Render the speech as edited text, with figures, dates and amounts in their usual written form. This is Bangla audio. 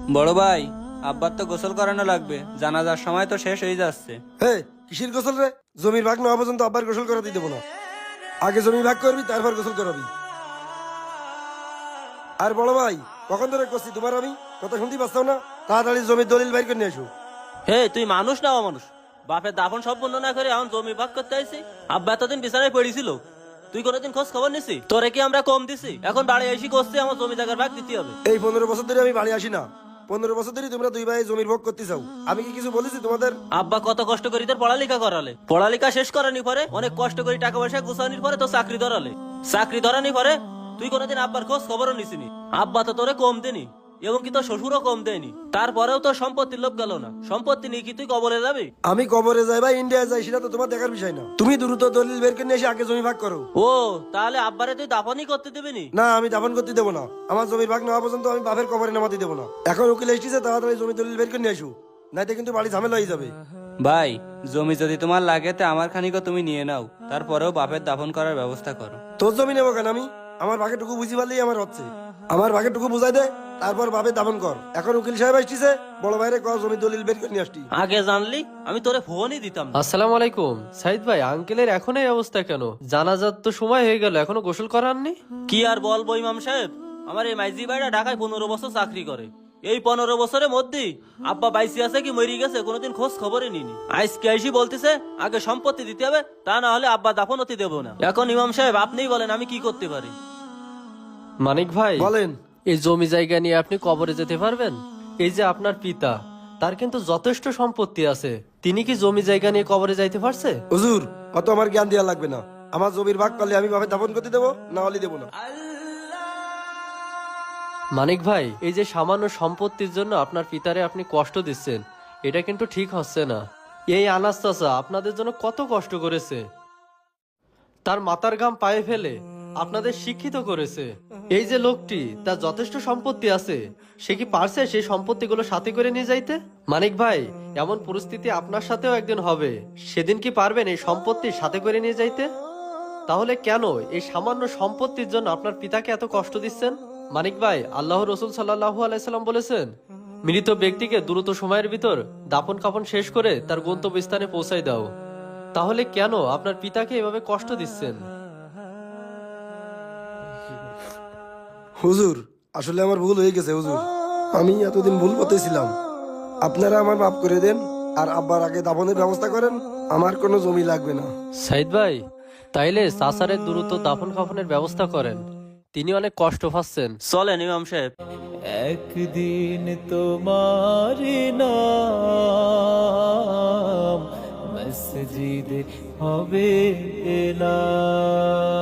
বড় ভাই, আব্বার তো গোসল করানো লাগবে, জানাজার সময় তো শেষ হয়ে যাচ্ছে। হে, কিসের গোসল রে? জমির ভাগ না হওয়া পর্যন্ত আব্বার গোসল করাতে দেবো না। আগে জমি ভাগ করবি, তারপর গোসল করাবি। আর বড় ভাই, কখন ধরে করছি তোমার আমি কথা শুনতে পাচ্ছাও না? তাড়াতাড়ি জমির দলিল বাইর করে নিয়ে এসো। হে, তুই মানুষ না অমানুষ? বাপের দাফন সম্পূর্ণ না করে এখন জমি ভাগ করতে আইছি। আব্বা এতদিন বিছানায় পড়েছিল, তুই কোনোদিন খোঁজ খবর নিছি? তোরে কি আমরা কম দিছি? এখন বাড়ি এসে করছি আমার জমি জায়গার ভাগ দিতে হবে। এই 15 বছর ধরে আমি বাড়ি আসি না। 15 বছর ধরে তোমরা দুই ভাই জমির ভোগ করতে চাও। আমি কি কিছু বলেছি তোমাদের? আব্বা কত কষ্ট করি তোর পড়ালেখা করালে, পড়ালেখা শেষ করানি পরে অনেক কষ্ট করি টাকা পয়সা গুছানির পরে তো চাকরি ধরালে, চাকরি ধরানি পরে তুই কোনোদিন আব্বার খোঁজ খবরও নিছিনি। আব্বা তো তোরে কম দেনি, এবং কি তোর শ্বশুরও কম দেয়নি। তারপরেও তোর সম্পত্তির লোভ গেল না। সম্পত্তি নিয়ে কি তুই কবরে যাবি? আমি কবরে যাই বা ইন্ডিয়া যাই সেটা তো তোমার দেখার বিষয় না। তুমি দ্রুত দলিল বের করে নিয়ে এসে আগে জমি ভাগ করো। ও, তাহলে আব্বারে তুই দাফনই করতে দিবিনি? না, আমি দাফন করতে দেবো না। আমার জমির ভাগ নেওয়া পর্যন্ত আমি বাপের কবরে নামাতে দেবো না। এখন উকিল এসেছে, তাড়াতাড়ি জমি দলিল বের করে নিয়ে এসো, নাইতে কিন্তু বাড়ি ঝামেলা হয়ে যাবে। ভাই, জমি যদি তোমার লাগে তে আমার খানিকও তুমি নিয়ে নাও, তারপরেও বাপের দাফন করার ব্যবস্থা করো। তোর জমি নেবো কেন আমি? আমার ভাগেরটুকু বুঝি পারলেই আমার হচ্ছে। আমার ভাগেরটুকু বুঝাই দে, তারপর বাপের দাফন কর। এখন উকিল সাহেব আসছে, বড় ভাইরে কর জমি দলিল বের করে নিয়ে আসটি। আগে জানলি আমি তোরে ফোনই দিতাম না। আসসালামু আলাইকুম। সাইদ ভাই, আঙ্কেলের এখন এই অবস্থা কেন? জানাজার তো সময় হয়ে গেল, এখনো গোসল করাননি? কি আর বলবো ইমাম সাহেব, আমার এই মাইজি ভাইরা ঢাকায় 15 বছর চাকরি করে। এই 15 বছরের মধ্যে আব্বা বাইসি আছে কি মরি গেছে কোনোদিন খোঁজ খবরই নিনি। আজকে আইসি বলতেছে আগে সম্পত্তি দিতে হবে, তা না হলে আব্বা দাফন হতে দেবো না। এখন ইমাম সাহেব আপনিই বলেন আমি কি করতে পারি? মানিক ভাই বলেন। এই জমি জায়গা নিয়ে আপনি কবরে যেতে পারবেন? এই যে আপনার পিতা, তার কিন্তু যথেষ্ট সম্পত্তি আছে, তিনি কি জমি জায়গা নিয়ে কবরে যাইতে পারছে? হুজুর, অত আমার জ্ঞান দেওয়া লাগবে না। আমার জমির ভাগ করলে আমি বাপের দাফন করতে দেবো, না হলে দেবো না। মানিক ভাই, এই যে সামান্য সম্পত্তির জন্য আপনার পিতারে আপনি কষ্ট দিচ্ছেন, এটা কিন্তু ঠিক হচ্ছে না। এই আনাস চাচা আপনাদের জন্য কত কষ্ট করেছে, তার মাথার ঘাম পায়ে ফেলে আপনাদের শিক্ষিত করেছে। এই যে লোকটি, তার যথেষ্ট সম্পত্তি আছে, সে কি পারছে সেই সম্পত্তিগুলো সাথে করে নিয়ে যাইতে? মানিক ভাই, এমন পরিস্থিতি আপনার সাথেও একদিন হবে, সেদিন কি পারবেন এই সম্পত্তি সাথে করে নিয়ে যাইতে? তাহলে কেন এই সামান্য সম্পত্তির জন্য আপনার পিতাকে এত কষ্ট দিচ্ছেন? মানিক ভাই, আল্লাহ রসুল সাল্লাল্লাহু আলাইহি সাল্লাম বলেছেন, মৃত ব্যক্তিকে দ্রুত সময়ের ভিতর দাফন কাফন শেষ করে তার গন্তব্যস্থানে পৌঁছায় দাও। তাহলে কেন আপনার পিতাকে এভাবে কষ্ট দিচ্ছেন? হুজুর, আসলে আমার ভুল হয়ে গেছে হুজুর। আমি এতদিন ভুল পথে ছিলাম। আপনারা আমার মাফ করে দেন, আর আব্বার আগে দাফনের ব্যবস্থা করেন। আমার কোনো জমি লাগবে না। সাইদ ভাই, তাইলে চাচারের দ্রুত দাফন কাফনের ব্যবস্থা করেন, তিনি অনেক কষ্ট পাচ্ছেন। চলেন ইমাম সাহেব। একদিন তোমার নাম মসজিদে হবে এলান।